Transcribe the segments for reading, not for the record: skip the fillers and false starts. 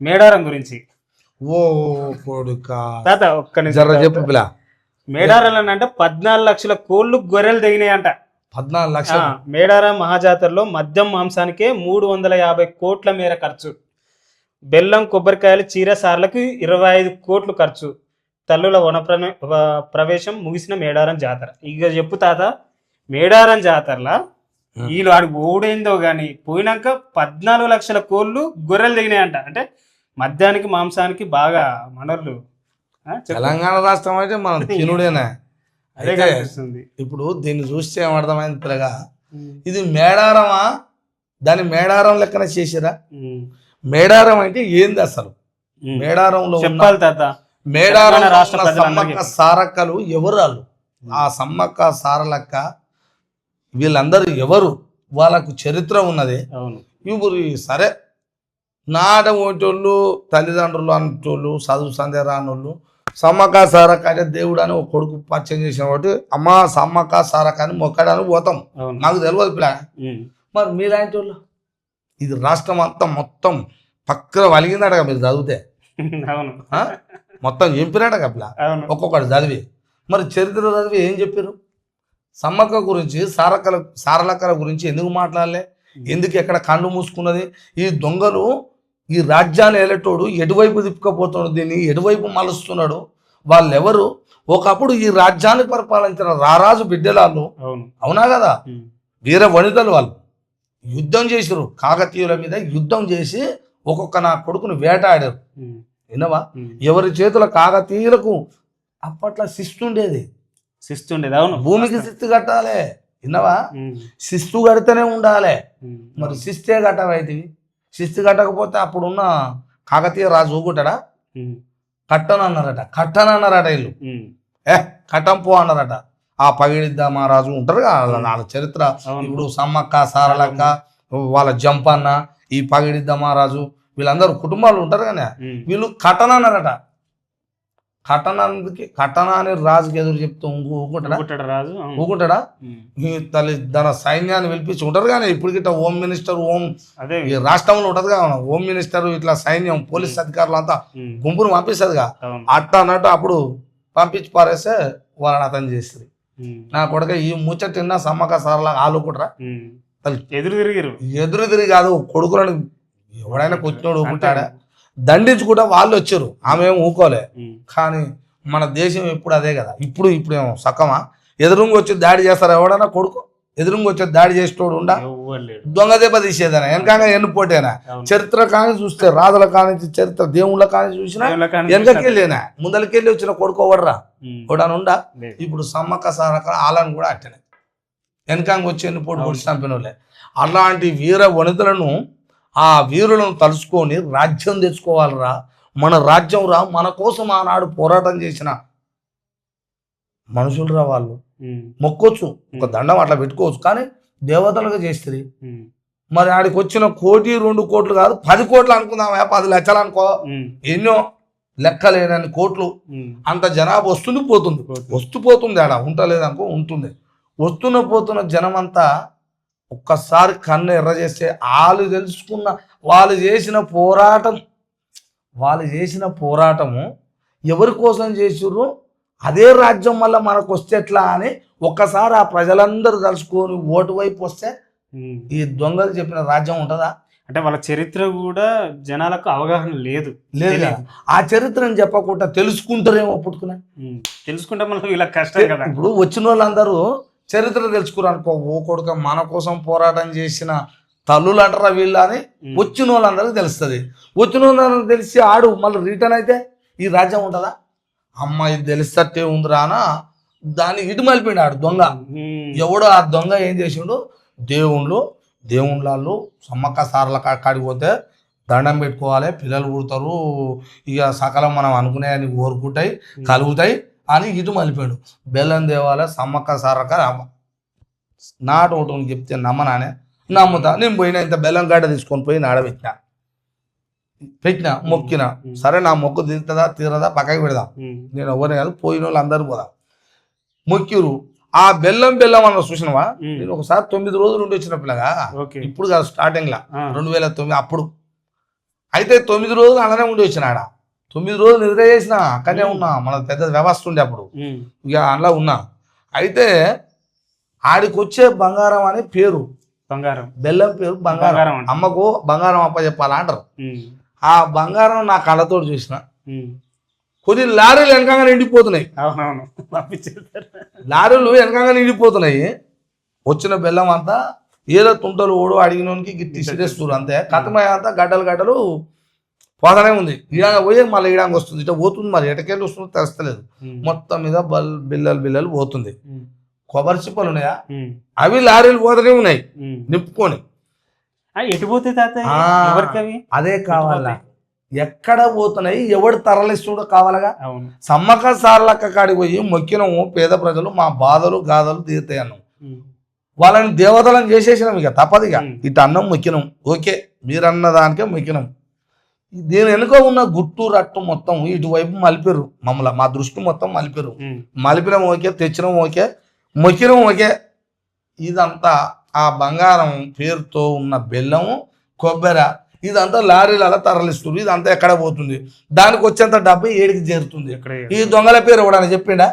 మేడారం గురించి. ఓ కొడుకా తాత ఒక్క నిమిషం జర తాత. చెప్పు పిల్ల. మేడారం అంటే 14 లక్షల కోళ్లు గొర్రెలు తెగినాయంట. 14 లక్షలు. మేడారం మహాజాతరలో మద్యం మాంసానికే 350 కోట్ల మేర ఖర్చు. బెల్లం కొబ్బరికాయలు చీర సార్లకు 25 కోట్లు ఖర్చు. తల్లుల ప్రవేశం ముగిసిన మేడారం జాతర. ఇక చెప్పు తాత, మేడారం జాతరలా వీళ్ళు ఆడికి ఓడైందో గాని పోయినాక 14 లక్షల కోళ్ళు గొర్రెలు దిగినాయంట. అంటే మద్యానికి మాంసానికి బాగా మనర్లు. తెలంగాణ రాష్ట్రం అయితే మనం తినుడేనా. అదే అయితే కనిపిస్తుంది. ఇప్పుడు దీన్ని చూస్తే ఏమర్థమైంది పిల్లగా, ఇది మేడారమా, దాని మేడారం లెక్కన చేసిరా? మేడారం అంటే ఏంది అసలు? మేడారంలో చెప్పాలి తాత. మేడారం రాష్ట్ర సమ్మక్క సారక్కలు ఎవరు? వాళ్ళు ఆ సమ్మక్క సారలక్క వీళ్ళందరూ ఎవరు? వాళ్ళకు చరిత్ర ఉన్నది. ఇప్పుడు సరే నాట ఓటోళ్ళు తల్లిదండ్రులు అంటోళ్ళు చదువు సందే రానోళ్ళు సమ్మక్క సారక్క అంటే దేవుడు అని ఒక కొడుకు పరిచయం చేసిన ఒకటి అమ్మ సమ్మక్క సారక్క అని మొక్కడానికి పోతాం. నాకు తెలియదు పిల్ల. మరి మీలాంటి వాళ్ళు ఇది రాష్ట్రం అంతా మొత్తం పక్కన వలిగిందటగా మీరు చదివితే. మొత్తం చెప్పినట్టగా పిల్ల ఒక్కొక్కటి చదివి. మరి చరిత్ర చదివి ఏం చెప్పారు? సమ్మక్క గురించి సారలక్కల గురించి ఎందుకు మాట్లాడలే? ఎందుకు ఎక్కడ కళ్ళు మూసుకున్నది? ఈ దొంగలు ఈ రాజ్యాన్ని ఏలేటోడు ఎటువైపు తిప్పుకపోతున్నాడు, దీన్ని ఎటువైపు మలుస్తున్నాడు? వాళ్ళెవరు? ఒకప్పుడు ఈ రాజ్యాన్ని పరిపాలించిన రారాజు బిడ్డలాళ్ళు, అవునా కదా, వీర వనితలు. వాళ్ళు యుద్ధం చేసారు, కాకతీయుల మీద యుద్ధం చేసి ఒక్కొక్క నా కొడుకును వేటాడారు. వినవా? ఎవరి చేతుల కాకతీయులకు అప్పట్లో శిస్తుండేది. అవును, భూమికి శిస్తు కట్టాలి. విన్నవా? శిస్తు కడితేనే ఉండాలి. మరి శిస్తే కట్టవైతే శిస్తు కట్టకపోతే అప్పుడున్న కాకతీయ రాజు ఊగుంటాడా? కట్టనన్నారట వీళ్ళు. కట్టం పో అన్నారట. ఆ పగిడిద్దా మహారాజు ఉంటారు కదా వాళ్ళ చరిత్ర. ఇప్పుడు సమ్మక్క సారలక్క వాళ్ళ జంపన్న ఈ పగిడిద్దా మహారాజు వీళ్ళందరూ కుటుంబాలు ఉంటారు కానీ వీళ్ళు కట్టనన్నారట. కట్టనా అని రాజుకి ఎదురు చెప్తూ ఊకుంటాడా? తల్లి తన సైన్యాన్ని పిలిపించి ఉంటారు కానీ ఇప్పుడు గిట్ట హోమ్ మినిస్టర్ ఈ రాష్ట్రంలో ఉంటది కదా హోమ్ మినిస్టర్ ఇట్లా సైన్యం పోలీస్ అధికారులు అంతా గుంపును పంపిస్తుందిగా. అట్ట అన్నట్టు అప్పుడు పంపించి పారేస్తే వాళ్ళని అతను చేస్తుంది. నా కొడుక ఈ ముచ్చటిన్నా సమ్మక్క సారలా ఆలుకుంటారా? ఎదురు తిరిగి కాదు కొడుకులను ఎవడైనా కూర్చున్నాడు ఊకుంటాడా? దండించుకుంటా వాళ్ళు వచ్చారు, ఆమె ఏం ఊకోలే. కానీ మన దేశం ఎప్పుడు అదే కదా. ఇప్పుడు ఏమో సక్కమా? ఎదురుంగి వచ్చి దాడి చేస్తారు. ఎవడన్నా కొడుకు ఎదురుంగి వచ్చి దాడి చేసేటోడు ఉండా? దొంగ దెబ్బ తీసేదనా? వెనకంగా ఎన్నుపోటేనా? చరిత్ర కానీ చూస్తే రాజుల కానీ చరిత్ర దేవుళ్ళ కానీ చూసినా వెనకకెళ్ళేనా? ముందరికెళ్ళి వచ్చిన కొడుకు ఎవడరా? ఎవడని ఉండా? ఇప్పుడు సమ్మక్క సారక్క ఆలని కూడా అట్టనే వెనకంగా వచ్చి ఎన్నుపోటు పొడిచి చంపిన వాళ్ళే. అలాంటి వీర వనితలను ఆ వీరులను తలుచుకొని రాజ్యం తెచ్చుకోవాలరా. మన రాజ్యం రా, మన కోసం ఆనాడు పోరాటం చేసిన మనుషులు రా. వాళ్ళు మొక్కొచ్చు, ఒక దండం అట్లా పెట్టుకోవచ్చు, కానీ దేవతలుగా చేస్తుంది. మరి ఆడికి వచ్చిన 1 2 కోట్లు కాదు 10 కోట్లు అనుకుందామా, 10 లక్షలు అనుకో, ఎన్నో లెక్కలేనని కోట్లు. అంత జనాభా పోతుంది ఆడ ఉంటలేదనుకో, ఉంటుంది. పోతున్న జనం అంతా ఒక్కసారి కన్ను ఎర్ర చేస్తే వాళ్ళు తెలుసుకున్న వాళ్ళు చేసిన పోరాటము ఎవరి కోసం చేసిర్రు, అదే రాజ్యం వల్ల మనకు వస్తే ఎట్లా అని ఒక్కసారి ఆ ప్రజలందరూ తలుచుకొని ఓటు వైపు వస్తే ఈ దొంగలు చెప్పిన రాజ్యం ఉంటుందా? అంటే వాళ్ళ చరిత్ర కూడా జనాలకు అవగాహన లేదు. ఆ చరిత్రను చెప్పకుండా తెలుసుకుంటారేమో పుట్టుకున్నా. తెలుసుకుంటే మనకు ఇలా కష్టం కదా. ఇప్పుడు వచ్చిన వాళ్ళందరూ చరిత్ర తెలుసుకున్నారు అనుకో, ఓ కొడుక మన కోసం పోరాటం చేసిన తల్లులు అంటారా వీళ్ళు అని వచ్చిన వాళ్ళందరికీ తెలుస్తుంది. వచ్చిన వాళ్ళందరికీ తెలిసి ఆడు మళ్ళీ రిటర్న్ అయితే ఈ రాజ్యం ఉంటుందా? అమ్మ ఇది తెలిస్తే ఉందిరా అన దాన్ని ఇటు మలిపోయిండు ఆడు దొంగ. ఎవడో ఆ దొంగ ఏం చేసిండు, దేవుళ్ళు సమ్మక్క సారల కాడికి పోతే దండం పెట్టుకోవాలి, పిల్లలు పుడతారు, ఇక సకలం మనం అనుకునేవన్నీ కోరుకుంటాయి కలుగుతాయి అని ఇటు మలిపోయాడు. బెల్లం దేవాలయ సమ్మక్క సారక్క నాటు ఒకటి చెప్తే నమ్మనానే నమ్ముతా. నేను పోయినా ఇంత బెల్లం గడ్డ తీసుకొని పోయి పెట్టినా మొక్కిన. సరే నా మొక్కు తీరదా పక్కకి పెడదాం, నేను ఎవరిని కాదు పోయిన వాళ్ళు అందరూ పోదాం. మొక్కిరు. ఆ బెల్లం అన్న చూసినవా? నేను ఒకసారి 9 రోజులు ఉండి వచ్చిన పిల్లగా, ఇప్పుడు కాదు స్టార్టింగ్ లా 2009 అప్పుడు అయితే 9 రోజులు అలానే ఉండి వచ్చిన ఆడ 9 రోజులు నిద్ర చేసిన అక్కడనే ఉన్నా, మన పెద్ద వ్యవస్థ ఉండే అప్పుడు ఇక అలా ఉన్నా. అయితే ఆడికి వచ్చే బంగారం అనే పేరు, బంగారం బెల్లం పేరు బంగారం. అమ్మకు బంగారం అప్ప చెప్పాలా అంటారు. ఆ బంగారం నా కళ్ళతో చూసిన. కొన్ని లారీలు వెనకంగా నిండిపోతున్నాయి, లారీలు వెనకంగా నిండిపోతున్నాయి. వచ్చిన బెల్లం అంతా ఏదో తుంటలు ఓడు అడిగినోనికి గిట్టి ఇసిరేస్తారు అంతే. కథమయ అంతా గడ్డలు గడ్డలు పోతానే ఉంది. ఈడాగా పోయి మళ్ళీ ఈడాంగా వస్తుంది, ఇట్లా పోతుంది. మరి ఎటకెళ్ళి వస్తుందో తెలుస్తలేదు. మొత్తం మీద బిల్లలు పోతుంది. కొబ్బరి చిప్పలు ఉన్నాయా, అవి లారీలు పోతూనే ఉన్నాయి నింపుకొని. ఎటు పోతే అదే కావాలా, ఎక్కడ పోతున్నాయి, ఎవడు తరలిస్తుడో కావాలగా. సమ్మక్క సార్లక్క కాడికి పోయి మొక్కినము, పేద ప్రజలు మా బాధలు గాథలు తీరుతాయి అన్నాం. వాళ్ళని దేవతలను చేసేసినాం, ఇక తప్పదిగా. ఇటు అన్నం మొక్కినాం, ఓకే మీరన్న దానికే మొక్కినాం. దీని వెనుక ఉన్న గుట్టు రట్టు మొత్తం ఇటువైపు మలిపారు మమ్మల్ని, మా దృష్టి మొత్తం మలిపారు. మలిపినాం ఓకే, తెచ్చినాం ఓకే, మొక్కినాం ఓకే. ఇదంతా ఆ బంగారం పేరుతో ఉన్న బెల్లము, కొబ్బరి, ఇదంతా లారీలు అలా తరలిస్తుంది. ఇదంతా ఎక్కడ పోతుంది, దానికి వచ్చేంత డబ్బు ఏడికి చేరుతుంది. ఈ దొంగల పేరు ఎవడని చెప్పిండా?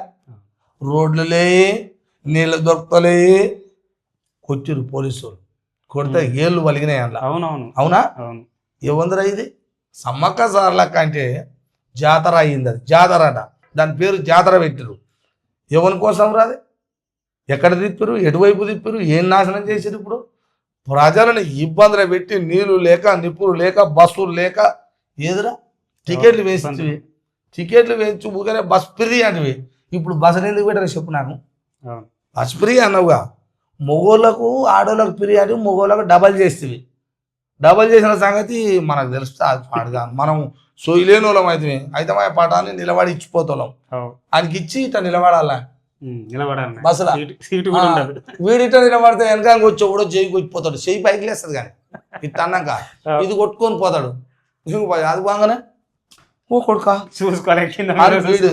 రోడ్లు లే, నీళ్ళు దొరకలే, కొట్టిరు పోలీసులు, కొడితే ఏళ్ళు వలిగినాయి అందులో. అవునా? ఏముందిరా ఇది? సమ్మక్క సార్లక్క అంటే జాతర అయ్యింది, అది జాతర అట. దాని పేరు జాతర పెట్టిరు. ఎవరి కోసం రాది? ఎక్కడ తిప్పారు, ఎటువైపు తిప్పారు, ఏం నాశనం చేసారు? ఇప్పుడు ప్రజలను ఇబ్బందులు పెట్టి నీళ్లు లేక, నిప్పులు లేక, బస్సులు లేక, ఏదిరా టికెట్లు వేసి ఊరికనే బస్ ఫ్రీ అంటివి. ఇప్పుడు బస్సులు ఎందుకు పెట్టారు చెప్పు నాకు? బస్ ఫ్రీ అన్నవుగా, మగోళ్ళకు ఆడోళ్ళకు ఫ్రీ అంటే మగోళ్ళకు డబల్ చేస్తేవి. డబల్ చేసిన సంగతి మనకు తెలుస్తా, పాడుగా మనం సోయిలేని వాళ్ళం అయితే మా పటాన్ని నిలబడి ఇచ్చిపోతాం. ఆయనకి ఇచ్చి ఇట్లా నిలబడాలా బస్సులా. వీడిట నిలబడితే వెనక వచ్చి కూడా చేయికి వచ్చిపోతాడు, చేయి పైకి లేస్తుంది కానీ ఇట్లా అన్నాక ఇది కొట్టుకొని పోతాడు. అది బాగానే ఓ కొడుకా చూసుకోవాలి. వీడు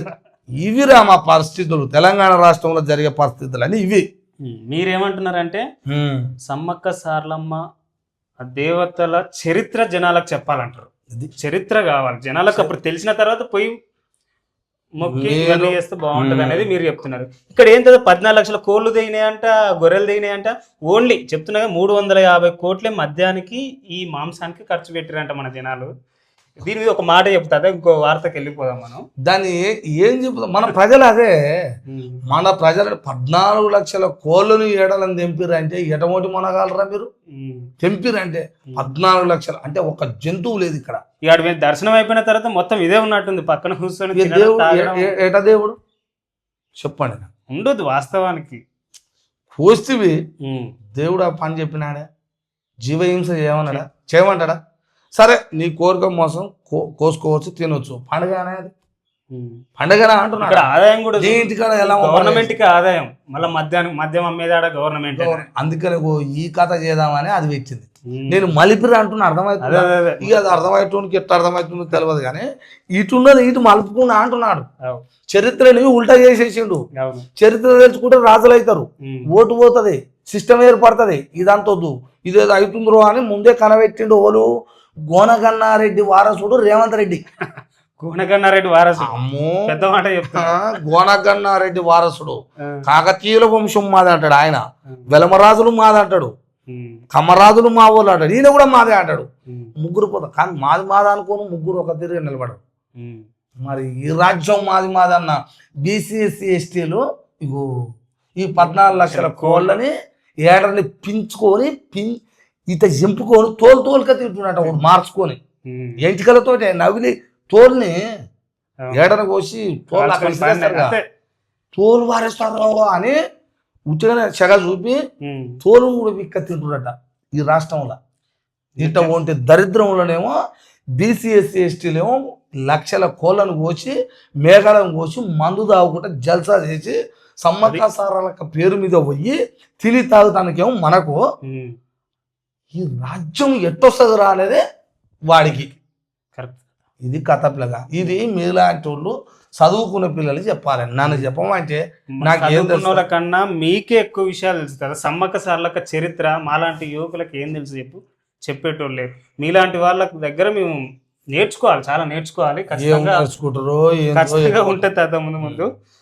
ఇవిరా మా పరిస్థితులు, తెలంగాణ రాష్ట్రంలో జరిగే పరిస్థితులు అని ఇవి. మీరేమంటున్నారంటే సమ్మక్క సార్లమ్మ దేవతల చరిత్ర జనాలకు చెప్పాలంటారు. చరిత్ర కావాలి జనాలకు, అప్పుడు తెలిసిన తర్వాత పోయి మొక్కి ఇవన్నీ చేస్తే బాగుంటది అనేది మీరు చెప్తున్నారు. ఇక్కడ ఏంటో 14 లక్షల కోళ్ళు దిగినాయంట, గొర్రెలు దిగినాయంట. ఓన్లీ చెప్తున్నా 350 కోట్లే మద్యానికి ఈ మాంసానికి ఖర్చు పెట్టిరంట మన జనాలు. దీని మీద ఒక మాట చెప్తా, ఇంకో వార్తకి వెళ్ళిపోదాం మనం. దాన్ని ఏం చెప్తాం, మన ప్రజలు అదే, మన ప్రజలు 14 లక్షల కోళ్ళను ఏడలని తెంపిరంటే ఎటమోటి మనగాలరా మీరు? తెంపిరంటే 14 లక్షలు అంటే ఒక జంతువు లేదు ఇక్కడ. ఇక్కడ దర్శనం అయిపోయిన తర్వాత మొత్తం ఇదే ఉన్నట్టుంది, పక్కన కూర్చొని. ఏట దేవుడు చెప్పండి, ఉండదు వాస్తవానికి. కోస్తివి దేవుడు ఆ పని చెప్పినాడా? జీవహింస చేయమన్నాడా? చేయమంటాడా? సరే నీ కోరిక మోసం కోసుకోవచ్చు, తినొచ్చు. పండుగ అనేది పండుగ అంటున్నాడు. ఆదాయం కూడా ఎలా గవర్నమెంట్ కి ఆదాయం, మళ్ళీ మద్యం అమ్మేదాడ గవర్నమెంట్. అందుకని ఈ కథ చేద్దామని అది వచ్చింది. నేను మలిపిరి అంటున్నా, అర్థమవుతుంది. ఇక అది అర్థమవుతుంది, ఎట్లా అర్థమవుతుందో తెలియదు కానీ ఇటున్నది ఇటు మలుపుకున్నా అంటున్నాడు. చరిత్రని ఉల్టా చేసేసిండు. చరిత్ర తెలుసుకుంటే రాజులు అవుతారు, ఓటు పోతుంది, సిస్టమ్ ఏర్పడుతుంది. ఇదంతా వద్దు, ఇదేదో అవుతుందో అని ముందే కనబెట్టిండు. ఓలు గోనగన్నారెడ్డి వారసుడు రేవంత్ రెడ్డి. గోనగన్నారెడ్డి వారసుడు, అమ్మో పెద్ద మాట చెప్తా. గోనగన్నారెడ్డి వారసుడు. కాకతీయుల వంశం మాది అంటాడు ఆయన, వెలమరాజులు మాది అంటాడు, కమ్మరాజులు మా వాళ్ళు అంటాడు, ఈయన కూడా మాదే అంటాడు. ముగ్గురు పోతారు కానీ మాది అనుకోను, ముగ్గురు ఒక తిరిగి నిలబడరు. మరి ఈ రాజ్యం మాది అన్న బీసీ ఎస్సీ ఎస్టీలు ఇగో ఈ 14 లక్షల కోళ్ళని ఏడని పించుకొని ఇత చింపుకొని తోలుక తింటున్నట్టు ఒకటి మార్చుకొని ఎంటికలతోటే నవిలి తోలుని ఏడన కోసి తోలు వారేస్తారు అని ఉచిగా చెగ చూపి తోలు కూడా విక్క తింటున్నట ఈ రాష్ట్రంలో. ఇట్ట ఉంటే దరిద్రంలోనేమో బీసీ ఎస్సీ ఎస్టీలేమో లక్షల కోళ్ళను కోసి మేఘాలను కోసి మందు తాగుకుంటే జల్సా చేసి సమ్మక్క సారాలక్క పేరు మీద పోయి తిని తాగుతానికేమో మనకు ఈ రాజ్యం ఎట్టొస్తుంది రాలేదే వాడికి. ఇది కథ పిల్లగా. ఇది మీలాంటి వాళ్ళు చదువుకున్న పిల్లలు చెప్పాలి, నన్ను చెప్పమంటే నాకు ఏం తెలుసు కన్నా మీకే ఎక్కువ విషయాలు తెలుసు కదా. సమ్మక్క సార్లక్క చరిత్ర మాలాంటి యువకులకు ఏం తెలుసు చెప్పు, చెప్పేటోళ్ళు లేరు. మీలాంటి వాళ్ళ దగ్గర మేము నేర్చుకోవాలి, చాలా నేర్చుకోవాలి. ఏం ఖచ్చితంగా నేర్చుకుంటారో ఖచ్చితంగా ఉంటుంది తాత ముందు ముందు.